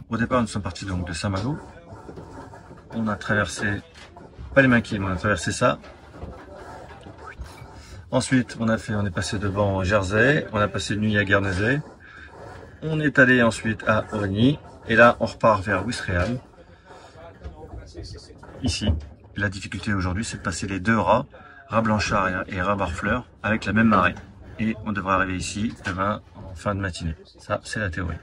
Au départ, nous sommes partis donc de Saint-Malo. On a traversé, pas les Minquiers, mais on a traversé ça. Ensuite, on est passé devant Jersey, on a passé une nuit à Guernesey. On est allé ensuite à Origny. Et là, on repart vers Ouistreham. Ici, la difficulté aujourd'hui, c'est de passer les deux rats, rat Blanchard et rat Barfleur, avec la même marée. Et on devrait arriver ici demain en fin de matinée. Ça, c'est la théorie.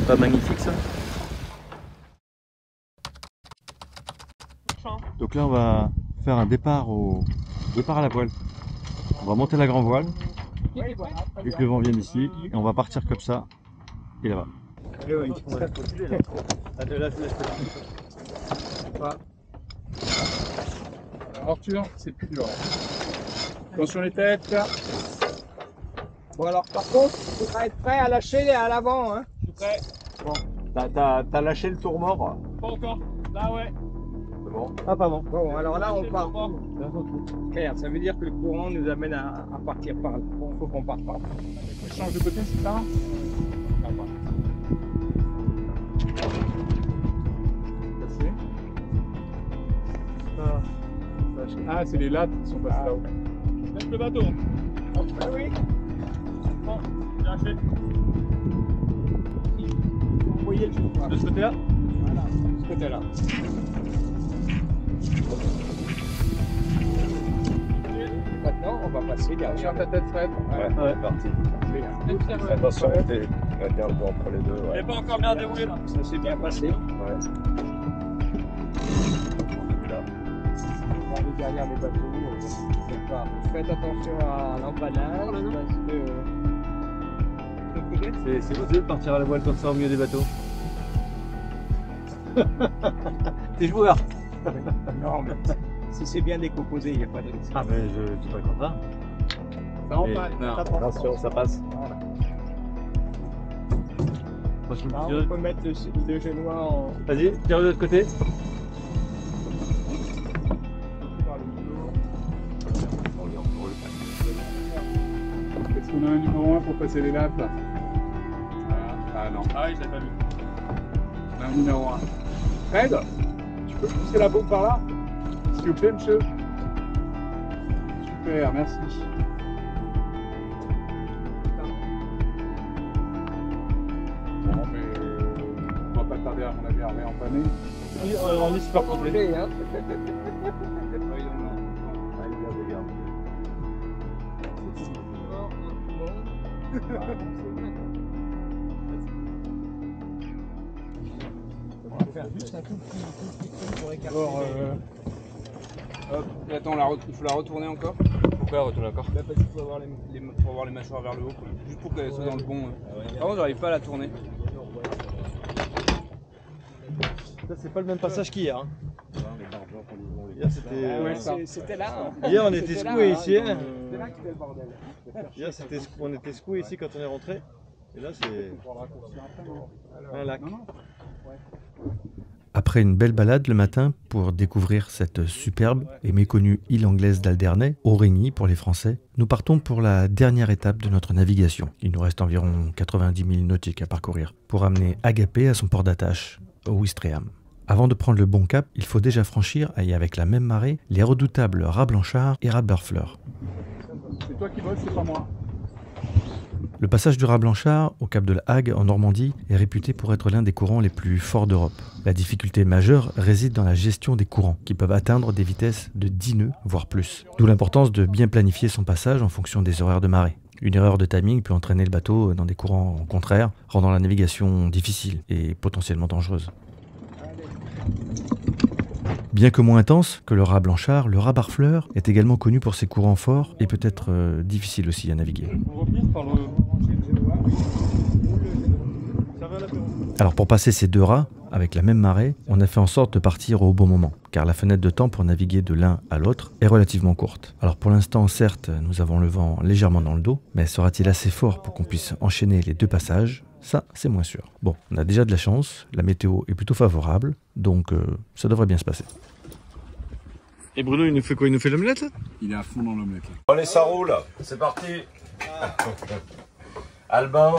Pas magnifique ça. Donc là on va faire un départ à la voile. On va monter la grand voile vu que le vent vient d'ici et on va partir comme ça et là-bas. Arthur, c'est plus dur. Attention les têtes. Bon alors par contre, il faudra être prêt à lâcher à l'avant. Hein. Je suis prêt. Bon. T'as lâché le tour mort? Pas encore. Là ouais. C'est bon. Ah pas bon. Bon alors là on part. Claire, ça veut dire que le courant nous amène à partir par là. Bon, faut qu'on parte par là. Je change de côté, c'est ça? Ah, c'est les lattes qui sont passées là-haut. Laisse le bateau. Ah oui. Bon, j'ai lâché. Vous voyez le jeu. De ce côté-là? Voilà, de ce côté-là. Maintenant, on va passer derrière. Sur ta tête, Fred. Ouais, parti. Attention, regarde entre les deux. Il n'est pas encore bien déroulé là. Ça s'est bien passé. Ouais. On va aller derrière les bateaux. Faites attention à l'empannage parce que. C'est osé de partir à la voile comme ça au milieu des bateaux. T'es joueur. Non, mais si c'est bien décomposé, il n'y a pas de risque. Ah mais je suis pas content. Ça empanne. Attention, ça passe. Voilà. Là, on peut mettre le genois en. Vas-y, tire de l'autre côté. Est-ce qu'on a un numéro 1 pour passer les lattes là? Ah non. Ah oui, je l'ai pas vu. On a un numéro 1. Fred, tu peux pousser la bombe par là? S'il vous plaît, monsieur. Super, merci. Bon, mais on va pas tarder à mon avis à réempanner. On est super complet, hein. On va faire juste un tout petit pour écarter. Hop, attends, il faut la retourner encore. Pourquoi retourner encore? Bah parce qu'il faut avoir les mâchoires vers le haut, quoi. Juste pour qu'elle soit dans le bon. Par contre, j'arrive pas à la tourner. Ça c'est pas le même passage qu'hier. Hein. Hier c'était là. Hier on était secoués ici. Hein. C'est là qu'il fait le bordel. Hier on était secoués ici quand on est rentré. Et là c'est un lac. Après une belle balade le matin pour découvrir cette superbe et méconnue île anglaise d'Alderney, Origny pour les Français, nous partons pour la dernière étape de notre navigation. Il nous reste environ 90 milles nautiques à parcourir pour amener Agapé à son port d'attache, au Ouistreham. Avant de prendre le bon cap, il faut déjà franchir, et avec la même marée, les redoutables rat Blanchard et rat Barfleur. C'est toi qui bosses, c'est pas moi. Le passage du rat Blanchard au cap de la Hague en Normandie est réputé pour être l'un des courants les plus forts d'Europe. La difficulté majeure réside dans la gestion des courants, qui peuvent atteindre des vitesses de 10 nœuds, voire plus. D'où l'importance de bien planifier son passage en fonction des horaires de marée. Une erreur de timing peut entraîner le bateau dans des courants contraires, rendant la navigation difficile et potentiellement dangereuse. Bien que moins intense que le rat Blanchard, le rat Barfleur est également connu pour ses courants forts et peut être difficile aussi à naviguer. On reprend par le... Alors pour passer ces deux rats, avec la même marée, on a fait en sorte de partir au bon moment, car la fenêtre de temps pour naviguer de l'un à l'autre est relativement courte. Alors pour l'instant, certes, nous avons le vent légèrement dans le dos, mais sera-t-il assez fort pour qu'on puisse enchaîner les deux passages? Ça, c'est moins sûr. Bon, on a déjà de la chance, la météo est plutôt favorable, donc ça devrait bien se passer. Et Bruno, il nous fait quoi? Il nous fait l'omelette là? Il est à fond dans l'omelette. Allez, ça roule, c'est parti. Albin.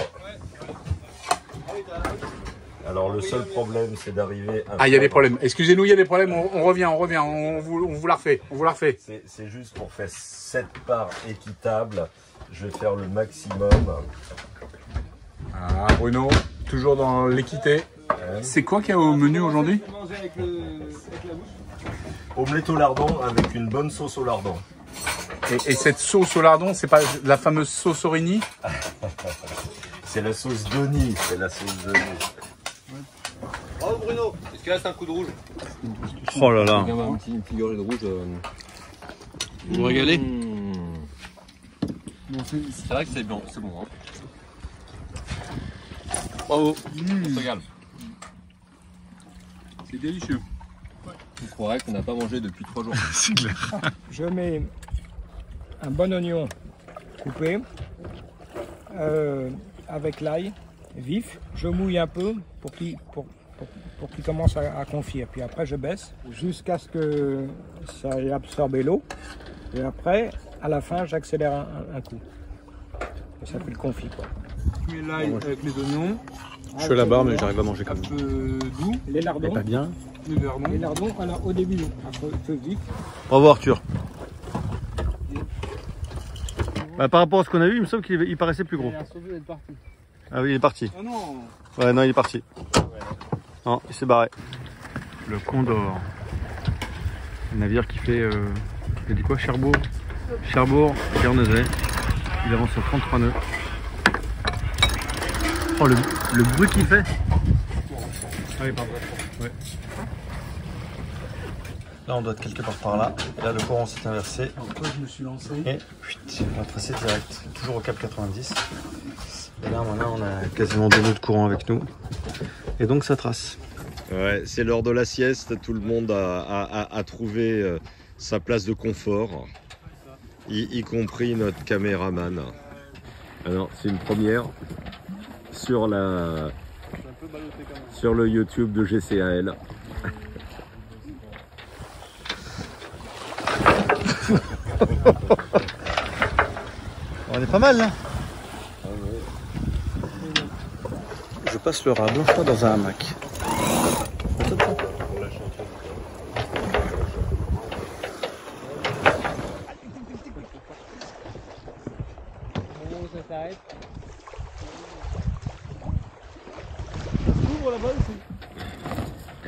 Alors le seul problème, c'est d'arriver à... Ah, il y a des problèmes. Excusez-nous, il y a des problèmes. On revient. On vous la refait. C'est juste pour faire 7 parts équitables. Je vais faire le maximum. Ah, Bruno, toujours dans l'équité. C'est quoi qu'il y a au menu aujourd'hui? Omelette au lardon avec une bonne sauce au lardon. Et cette sauce au lardon, c'est pas la fameuse sauce Aurigny? C'est la sauce Denis. Oh Bruno, est-ce qu'il reste un coup de rouge? Oh là là. Une petite gorgée de rouge. Vous vous régalez? C'est vrai que c'est bon, hein. Bravo, on se régale. C'est délicieux. Je croirais qu'on n'a pas mangé depuis 3 jours. C'est clair. Je mets un bon oignon coupé avec l'ail vif. Je mouille un peu pour qu'il commence à confire. Puis après, je baisse jusqu'à ce que ça ait absorbé l'eau. Et après, à la fin, j'accélère un coup. Et ça fait le confit, quoi. Je mets l'ail avec les oignons. Je suis à la barre, mais j'arrive à manger Un comme ça. peu doux. Les lardons. Pas bien. Les lardons, alors au début, après feu vif. Bravo Arthur. Bah, par rapport à ce qu'on a vu, il me semble qu'il paraissait plus gros. Ah oui, il est parti. Oh non. Ouais, non, il est parti. Non, il s'est barré. Le Condor. Un navire qui fait, il dit quoi, Cherbourg, Guernesey. Il avance sur 33 nœuds. Oh, le bruit qu'il fait. Ah oui, pardon. Ouais. Là, on doit être quelque part par là. Et là, le courant s'est inversé. Pourquoi je me suis lancé? Et on va tracer direct, toujours au cap 90. Et là, voilà, on a quasiment 2 nœuds de courant avec nous. Et donc, ça trace. Ouais, c'est l'heure de la sieste. Tout le monde a trouvé sa place de confort, y compris notre caméraman. Alors, c'est une première sur le YouTube de GCAL. On est pas mal là. Je passe le rat blanc dans un hamac.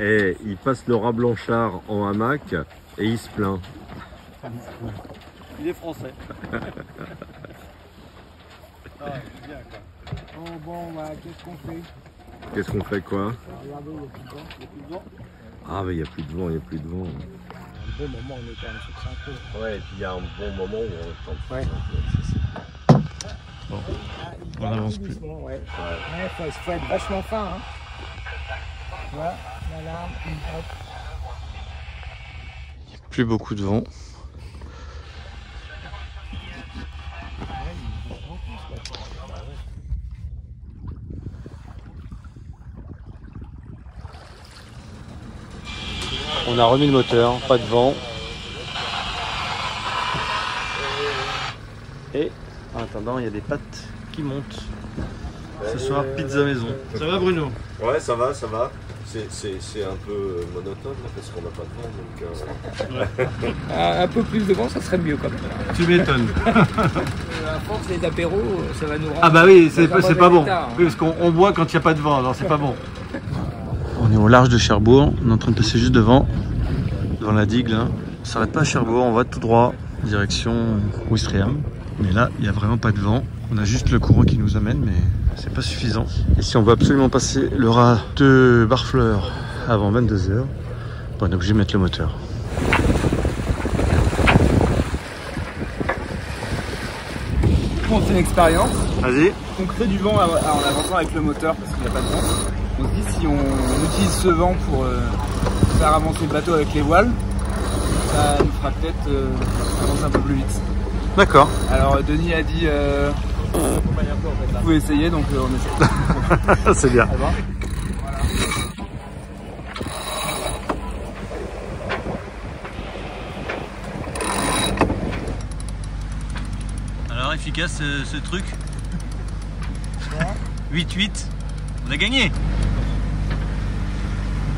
Et il passe le rat blanchard en hamac et il se plaint. Il est français. Oh bon, bah, qu'est-ce qu'on fait? Qu'est-ce qu'on fait quoi? Regardez, il y a plus de vent. Ah mais il n'y a plus de vent, Un bon moment, on est quand même sur 5 heures. Ouais, et puis il y a un bon moment où on tente. Ouais. Bon, Ah, on n'avance plus. doucement, ouais. Ouais, faut être vachement fin, hein. Voilà, l'alarme, hop. Plus beaucoup de vent. On a remis le moteur, pas de vent. Et en attendant, il y a des pâtes qui montent. Ce soir, pizza maison. Ça va Bruno? Ouais, ça va, ça va. C'est un peu monotone là, parce qu'on n'a pas de vent. Donc, Un peu plus de vent, ça serait mieux quand même. Tu m'étonnes. À force des apéros, ça va nous rendre. Ah bah oui, c'est ça va pas bon. tard, hein. Oui, parce qu'on boit quand il n'y a pas de vent, alors c'est pas bon. On est au large de Cherbourg, on est en train de passer juste devant la digue là. On s'arrête pas à Cherbourg, on va tout droit, direction Ouistreham. Mais là, il n'y a vraiment pas de vent. On a juste le courant qui nous amène, mais c'est pas suffisant. Et si on veut absolument passer le rat de Barfleur avant 22 h, on est obligé de mettre le moteur. coup, on fait une expérience. Vas-y. On crée du vent en avançant avec le moteur parce qu'il n'y a pas de vent. On se dit si on utilise ce vent pour faire avancer le bateau avec les voiles, ça nous fera peut-être avancer un peu plus vite. D'accord. Alors Denis a dit vous pouvez essayer, donc on essaie. C'est bien. Voilà. Alors efficace ce truc. 8-8, on a gagné.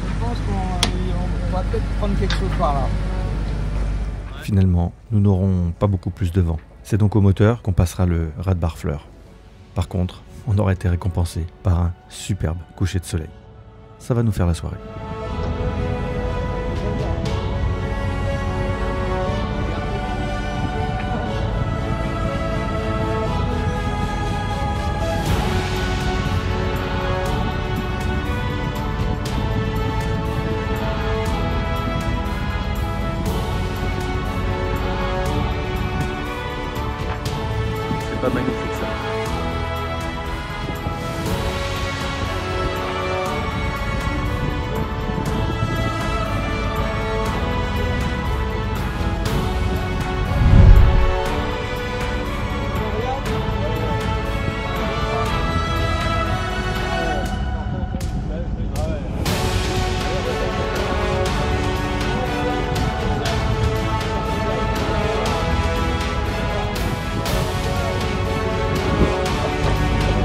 Je pense qu'on va peut-être prendre quelque chose par là. Finalement, nous n'aurons pas beaucoup plus de vent. C'est donc au moteur qu'on passera le raz de Barfleur. Par contre, on aura été récompensé par un superbe coucher de soleil. Ça va nous faire la soirée. C'est pas magnifique ça.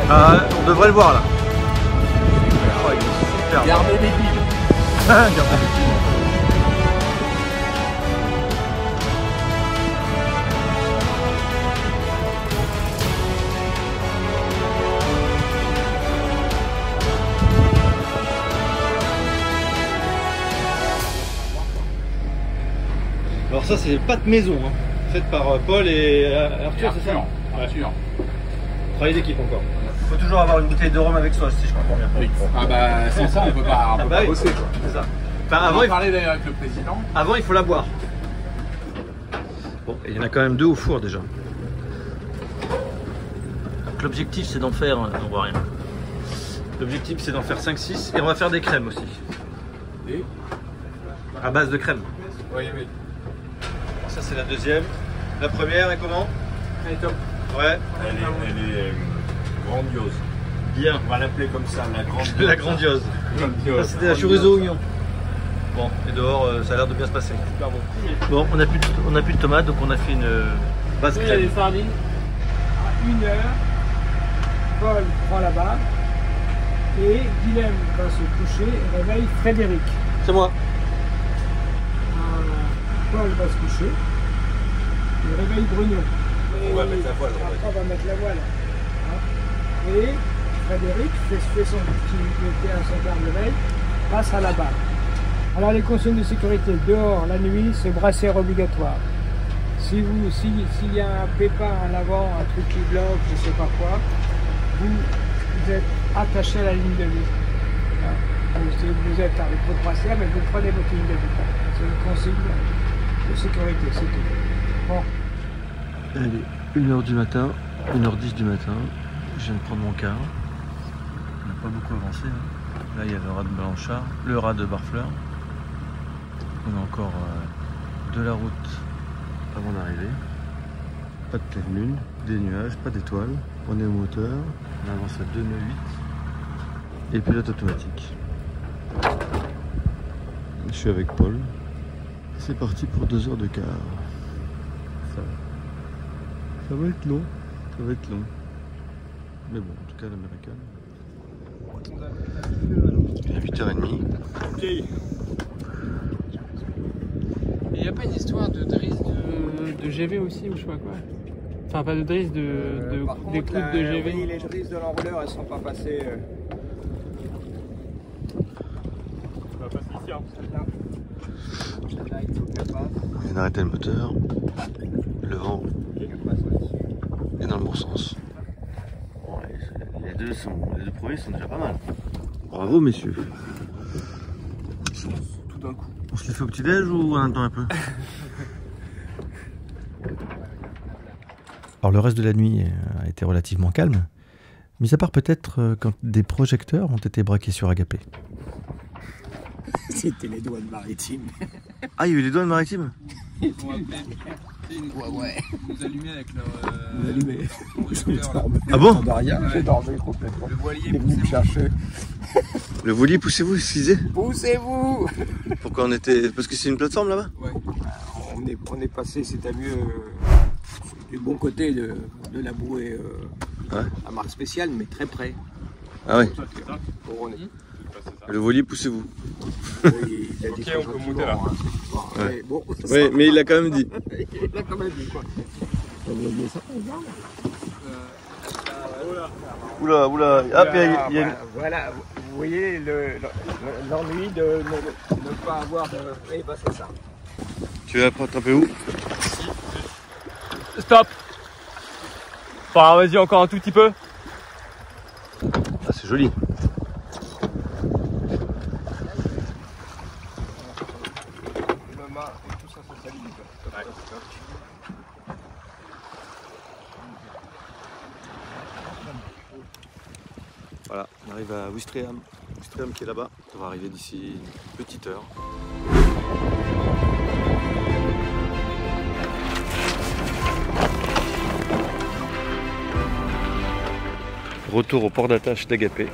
Ah, on devrait le voir là. Oh, il est super. Gardez des piles. Gardez des piles. Alors ça c'est pâte maison, hein, faite par Paul et Arthur, c'est ça? Arthur. Travail d'équipe encore. Il faut toujours avoir une bouteille de rhum avec soi, si je comprends bien. Oui. Ah bah sans ça on peut pas, bah oui. bosser quoi. C'est ça. Enfin, On avant, va parler d'ailleurs avec le président. avant il faut la boire. Bon, il y en a quand même 2 au four déjà. Donc l'objectif c'est d'en faire, on voit rien. L'objectif c'est d'en faire 5-6 et on va faire des crèmes aussi. Et À base de crème. oui, oui. Ça c'est la deuxième. La première est comment? Elle est top. Ouais. Elle est grandiose. Bien. On va l'appeler comme ça, la grandiose. La grandiose. Ça c'était la chorizo au oignon. Bon, et dehors ça a l'air de bien se passer. Super bon. Bon, on n'a plus de tomates, donc on a fait une base Il y a des crème. sardines. À 1 heure, Paul prend la barre et Guilhem va se coucher et réveille Frédéric. C'est moi. Paul va se coucher et réveille Bruno. On va mettre la voile, on va Après, on va mettre la voile. Hein. Et Frédéric fait son petit à son quart de veille, passe à la barre. Alors les consignes de sécurité, dehors, la nuit, c'est brassière obligatoire. S'il y a un pépin à l'avant, un truc qui bloque, je ne sais pas quoi, vous êtes attaché à la ligne de vie. Hein. Vous êtes avec votre brassière, mais vous prenez votre ligne de vie. C'est une consigne de sécurité, c'est tout. Bon. Allez, 1h du matin, 1h10 du matin, je viens de prendre mon quart. On n'a pas beaucoup avancé. Hein. Là, il y a le raz de Blanchard, le raz de Barfleur. On a encore de la route avant d'arriver. Pas de pleine lune, des nuages, pas d'étoiles. On est au moteur, on avance à 2 nœuds 8. Et pilote automatique. Je suis avec Paul. C'est parti pour 2 heures de quart. Ça va être long, ça va être long. Mais bon, en tout cas, l'américaine. Il est 8h30. Ok. Il n'y a pas une histoire de driss de GV aussi ou je sais pas quoi? Enfin, pas de driss, Par contre, d'écoute de GV. oui, les drisses de l'enrouleur, elles sont pas passées. On va passer ici. Hein. Celle-là, il faut qu'elle passe. On vient d'arrêter le moteur. Le vent Qu'elle passe là-dessus. est dans le bon sens. Bon, les deux premiers sont déjà pas mal. Bravo, messieurs. Tout d'un coup. On se les fait au petit-déj ou on attend un peu? Alors le reste de la nuit a été relativement calme, mis à part peut-être quand des projecteurs ont été braqués sur Agapé. C'était les douanes maritimes. Ah, il y a eu les douanes maritimes? Ils vont appeler nous allumer avec leur. Vous allumez. Ah bon? De rien, j'ai dormi complètement. Le voilier, Il est venu me chercher. Le voilier, poussez-vous, excusez. Poussez-vous! Pourquoi on était... Parce que c'est une plateforme là-bas? Ouais. On est passé, c'est à mieux, du bon côté de la bouée à marque spéciale, mais très près. Ah ouais. Bon, on est... Le voilier, poussez-vous. Il a dit on peut monter là. Ouais. Bon, Oui, mais il l'a quand même dit. il a quand même dit quoi. Oula, oula. Hop, il y a une... Voilà, vous voyez l'ennui de ne pas avoir de... Eh ben c'est ça. Tu vas attraper où? Stop. Bon, vas-y, encore un tout petit peu. Ah, c'est joli. Le mât et tout ça, ça s'aligne. Voilà, on arrive à Ouistreham. Ouistreham qui est là-bas. On va arriver d'ici une petite heure. Retour au port d'attache d'Agapé.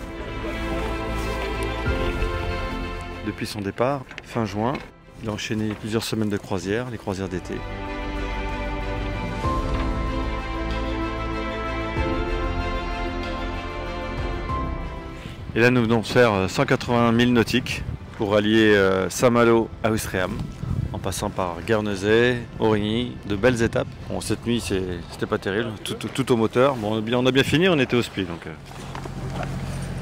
Depuis son départ, fin juin, il a enchaîné plusieurs semaines de croisière, les croisières d'été. Et là, nous venons de faire 180 milles nautiques pour allier Saint-Malo à Ouistreham, en passant par Guernesey, Aurigny, de belles étapes. Bon, cette nuit, c'était pas terrible, tout au moteur. Bon, on a bien fini, on était au spi. Donc,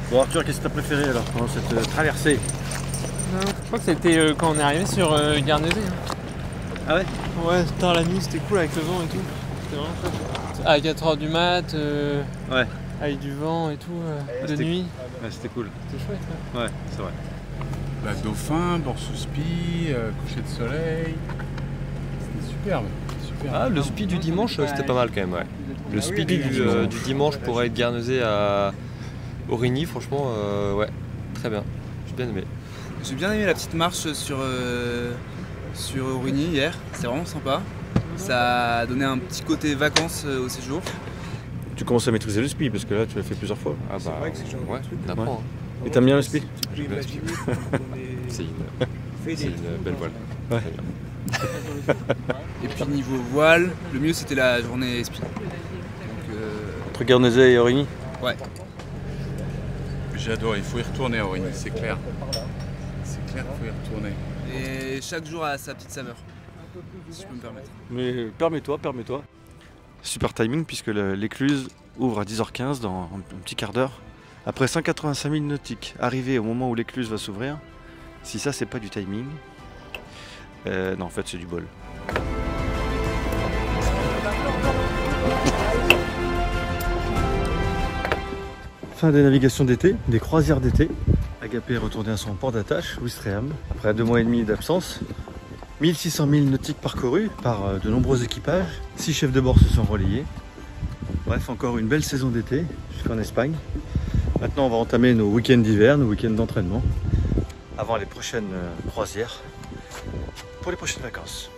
Bon, Arthur, qu'est-ce que tu as préféré alors pendant cette traversée? Je crois que c'était quand on est arrivé sur Guernesey. Hein. Ah ouais? Ouais, tard la nuit, c'était cool avec le vent et tout. C'était vraiment chouette. À 4h du mat, Ouais. avec du vent et tout, de nuit. Ouais, c'était cool. C'était chouette. Ouais, c'est vrai. Bah, Dauphin, Bord-sous-Spi, coucher de soleil. C'était superbe. Super. Ah, le spi du dimanche, c'était pas mal quand même, ouais. Le spi du dimanche pour être Guernesey à Aurigny, franchement, ouais, très bien. J'ai bien aimé. J'ai bien aimé la petite marche sur Aurigny hier, c'était vraiment sympa. Ça a donné un petit côté vacances au séjour. Tu commences à maîtriser le spi parce que là, tu l'as fait plusieurs fois. Ah bah, ouais, t'apprends. Et t'aimes bien le spi? C'est une belle voile. Ouais. Très bien. Et puis niveau voile, le mieux c'était la journée spi. Donc, Entre Guernesey et Aurigny? ouais. J'ai adoré, il faut y retourner à Aurigny, c'est clair. C'est clair qu'il faut y retourner. Et chaque jour a sa petite saveur, si je peux me permettre. Mais permets-toi. Super timing puisque l'écluse ouvre à 10h15 dans un petit quart d'heure. Après 185 000 nautiques, arrivé au moment où l'écluse va s'ouvrir, si ça c'est pas du timing, non en fait c'est du bol. Fin des navigations d'été, des croisières d'été. Agapé est retourné à son port d'attache, Ouistreham, après 2 mois et demi d'absence. 1600 000 nautiques parcourus par de nombreux équipages, 6 chefs de bord se sont relayés. Bref, encore une belle saison d'été jusqu'en Espagne. Maintenant, on va entamer nos week-ends d'hiver, nos week-ends d'entraînement, avant les prochaines croisières, pour les prochaines vacances.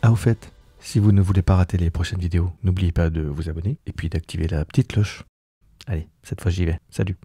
Ah, au fait, si vous ne voulez pas rater les prochaines vidéos, n'oubliez pas de vous abonner et puis d'activer la petite cloche. Allez, cette fois j'y vais. Salut!